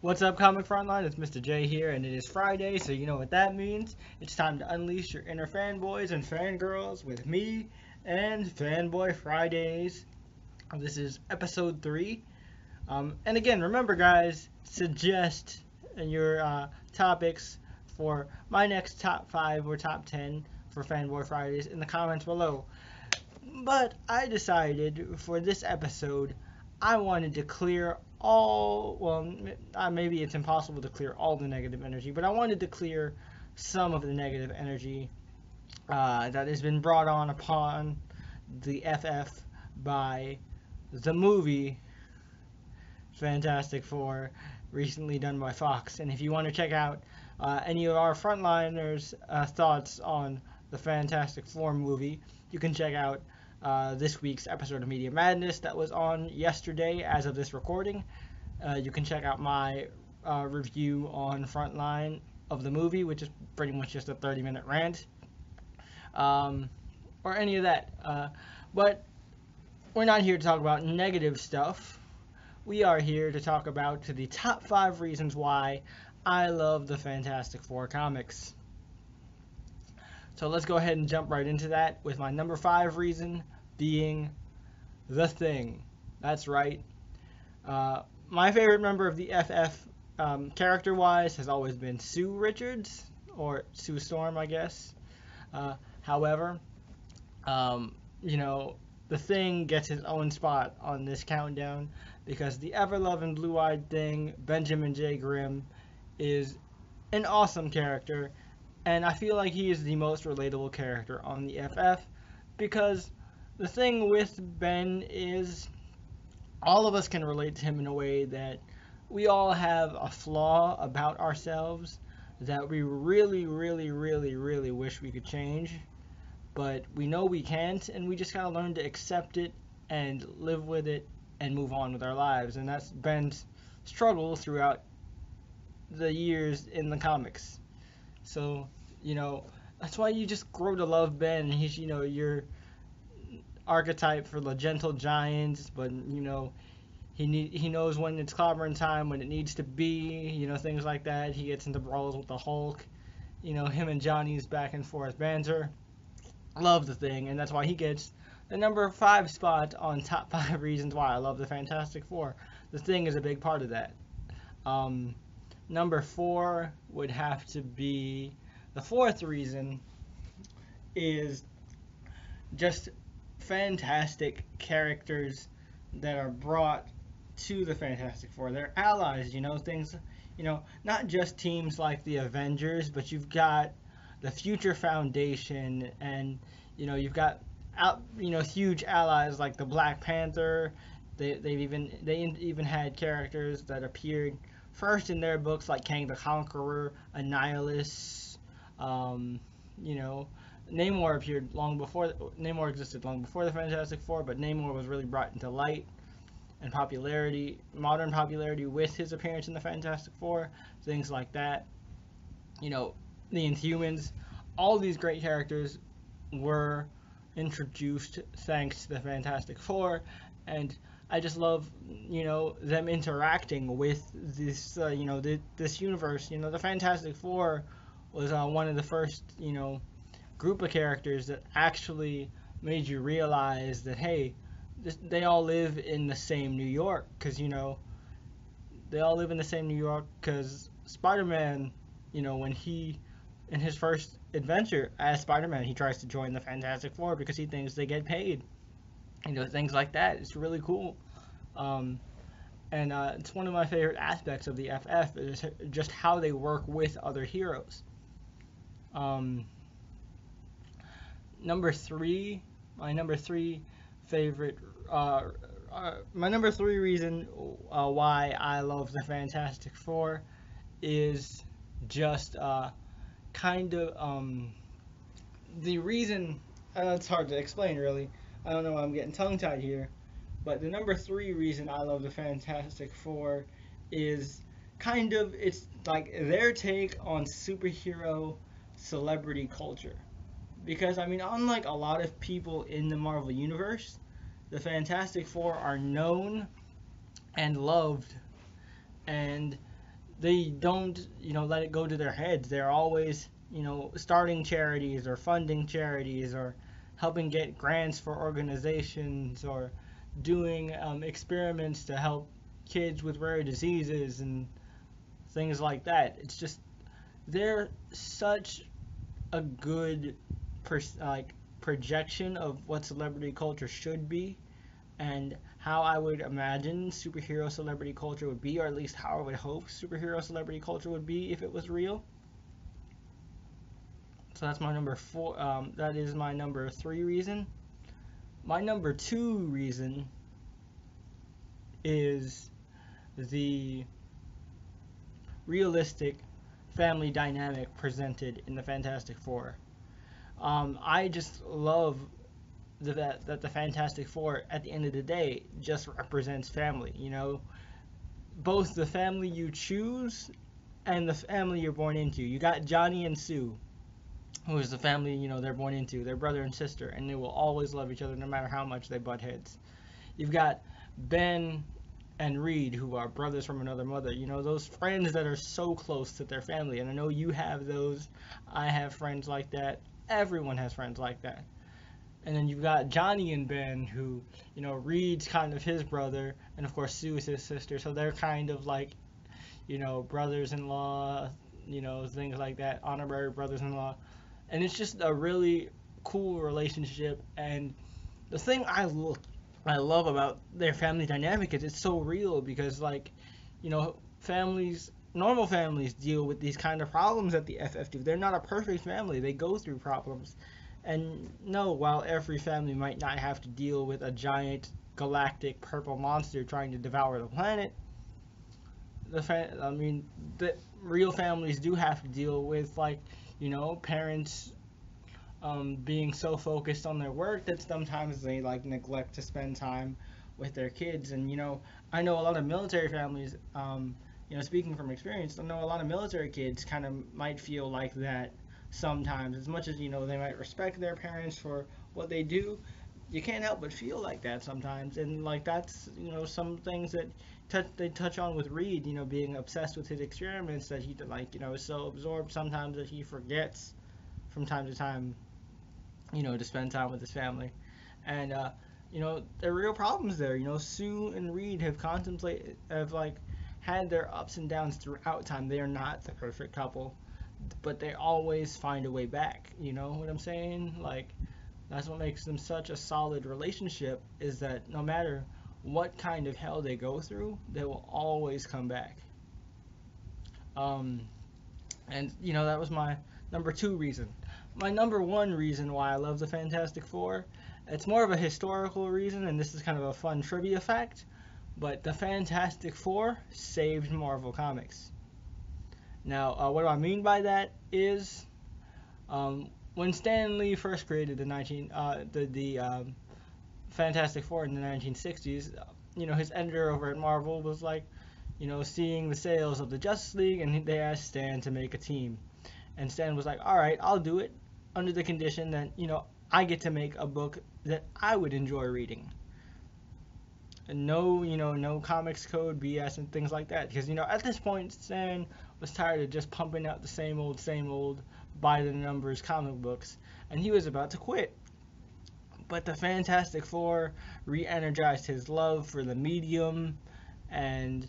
What's up, Comic Frontline? It's Mr. J here, and it is Friday, so you know what that means. It's time to unleash your inner fanboys and fangirls with me and Fanboy Fridays. This is episode 3. And again, remember, guys, suggest your topics for my next top 5 or top 10 for Fanboy Fridays in the comments below. But I decided for this episode, I wanted to clear maybe it's impossible to clear all the negative energy, but I wanted to clear some of the negative energy that has been brought on upon the FF by the movie Fantastic Four, recently done by Fox. And if you want to check out any of our frontliners' thoughts on the Fantastic Four movie, you can check out this week's episode of Media Madness that was on yesterday as of this recording. You can check out my review on Frontline of the movie, which is pretty much just a 30-minute rant, or any of that. But we're not here to talk about negative stuff. We are here to talk about the top 5 reasons why I love the Fantastic Four comics. So let's go ahead and jump right into that with my number 5 reason being The Thing. That's right. My favorite member of the FF, character-wise, has always been Sue Richards, or Sue Storm, I guess. However, The Thing gets his own spot on this countdown because the ever-loving blue-eyed Thing, Benjamin J. Grimm, is an awesome character, and I feel like he is the most relatable character on the FF because the thing with Ben is all of us can relate to him in a way that we all have a flaw about ourselves that we really, really, really, really wish we could change, but we know we can't, and we just gotta learn to accept it and live with it and move on with our lives. And that's Ben's struggle throughout the years in the comics. So, that's why you just grow to love Ben. He's, your archetype for the gentle giants, but he knows when it's clobbering time, when it needs to be, things like that. He gets into brawls with the Hulk, him and Johnny's back and forth banter. Love The Thing, and that's why he gets the number 5 spot on top 5 reasons why I love the Fantastic Four. The Thing is a big part of that. Number 4 would have to be, the 4th reason is just fantastic characters that are brought to the Fantastic Four. They're allies, things, not just teams like the Avengers, but you've got the Future Foundation, and, you've got, huge allies like the Black Panther. They even had characters that appeared first in their books like Kang the Conqueror, Annihilus, Namor appeared Namor existed long before the Fantastic Four, but Namor was really brought into light and modern popularity with his appearance in the Fantastic Four, things like that. The Inhumans, all these great characters were introduced thanks to the Fantastic Four, and I just love, them interacting with this, this universe. The Fantastic Four was one of the first, group of characters that actually made you realize that, hey, they all live in the same New York, because, they all live in the same New York because Spider-Man, when he, in his first adventure as Spider-Man, he tries to join the Fantastic Four because he thinks they get paid. Things like that. It's really cool. And it's one of my favorite aspects of the FF is just how they work with other heroes. Number 3, my number 3 reason why I love the Fantastic Four is just the reason. It's hard to explain, really. I don't know why I'm getting tongue-tied here, but the number 3 reason I love the Fantastic Four is it's like their take on superhero celebrity culture. Because, unlike a lot of people in the Marvel Universe, the Fantastic Four are known and loved and they don't, let it go to their heads. They're always, starting charities or funding charities or helping get grants for organizations or doing experiments to help kids with rare diseases and things like that. It's just they're such a good projection of what celebrity culture should be and how I would imagine superhero celebrity culture would be, or at least how I would hope superhero celebrity culture would be if it was real. So that's my number four. That is my number three reason. My number two reason is the realistic family dynamic presented in the Fantastic Four. I just love that the Fantastic Four, at the end of the day, just represents family. Both the family you choose and the family you're born into. You got Johnny and Sue, who is the family they're born into. They're brother and sister, and they will always love each other no matter how much they butt heads. You've got Ben and Reed, who are brothers from another mother. Those friends that are so close to their family. And I know you have those. I have friends like that. Everyone has friends like that. And then you've got Johnny and Ben, who, Reed's kind of his brother, and of course Sue is his sister. So they're kind of like, brothers-in-law, things like that, honorary brothers-in-law. And it's just a really cool relationship. And the thing I love about their family dynamic is it's so real because, normal families deal with these kind of problems that the FF do. They're not a perfect family. They go through problems. And no, while every family might not have to deal with a giant galactic purple monster trying to devour the planet, the real families do have to deal with, parents being so focused on their work that sometimes they neglect to spend time with their kids. And I know a lot of military families, speaking from experience, I know a lot of military kids kind of might feel like that sometimes. As much as they might respect their parents for what they do, you can't help but feel like that sometimes. And that's some things that they touch on with Reed, being obsessed with his experiments, that he is so absorbed sometimes that he forgets from time to time to spend time with his family. And there are real problems there. Sue and Reed have had their ups and downs throughout time. They are not the perfect couple, but they always find a way back. You know what I'm saying? That's what makes them such a solid relationship, is that no matter what kind of hell they go through, they will always come back. And that was my number two reason. My number one reason why I love the Fantastic Four, it's more of a historical reason, and this is kind of a fun trivia fact, but the Fantastic Four saved Marvel Comics. Now, what do I mean by that is, when Stan Lee first created the Fantastic Four in the 1960s, his editor over at Marvel was seeing the sales of the Justice League, and they asked Stan to make a team. And Stan was like, all right, I'll do it under the condition that, I get to make a book that I would enjoy reading. And no comics code BS and things like that. Because, at this point, Stan was tired of just pumping out the same old by the numbers comic books. And he was about to quit. But the Fantastic Four re-energized his love for the medium and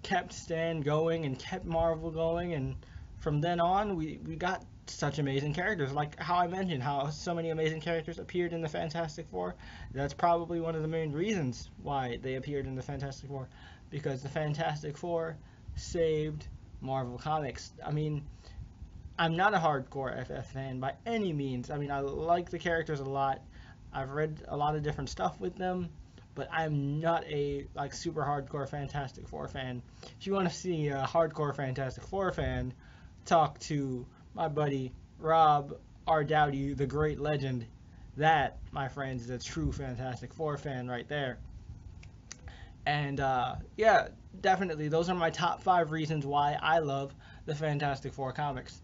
kept Stan going and kept Marvel going. And from then on, we got such amazing characters, like how I mentioned how so many amazing characters appeared in the Fantastic Four. That's probably one of the main reasons why they appeared in the Fantastic Four, because the Fantastic Four saved Marvel Comics. I'm not a hardcore FF fan by any means. I like the characters a lot. I've read a lot of different stuff with them, but I'm not a super hardcore Fantastic Four fan. If you want to see a hardcore Fantastic Four fan, talk to my buddy Rob R. Dowdy, the great legend. That, my friends, is a true Fantastic Four fan right there. And yeah, definitely, those are my top 5 reasons why I love the Fantastic Four comics.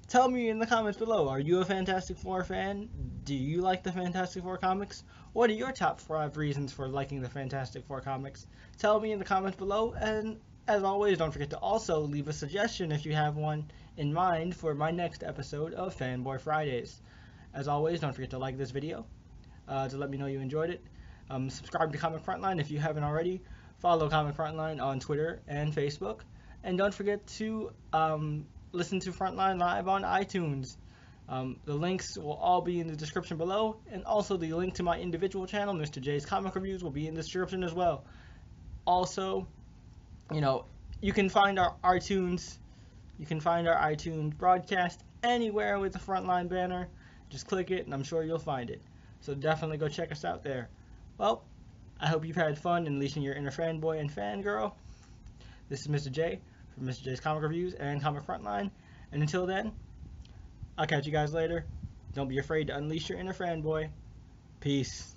Tell me in the comments below, are you a Fantastic Four fan? Do you like the Fantastic Four comics? What are your top 5 reasons for liking the Fantastic Four comics? Tell me in the comments below, and as always, don't forget to also leave a suggestion if you have one in mind for my next episode of Fanboy Fridays. As always, don't forget to like this video to let me know you enjoyed it. Subscribe to Comic Frontline if you haven't already. Follow Comic Frontline on Twitter and Facebook. And don't forget to listen to Frontline live on iTunes. The links will all be in the description below, and also the link to my individual channel, Mr. J's Comic Reviews, will be in the description as well. Also, you can find our iTunes broadcast anywhere with the Frontline banner. Just click it, and I'm sure you'll find it. So definitely go check us out there. Well, I hope you've had fun unleashing your inner fanboy and fangirl. This is Mr. J from Mr. J's Comic Reviews and Comic Frontline. And until then, I'll catch you guys later. Don't be afraid to unleash your inner fanboy. Peace.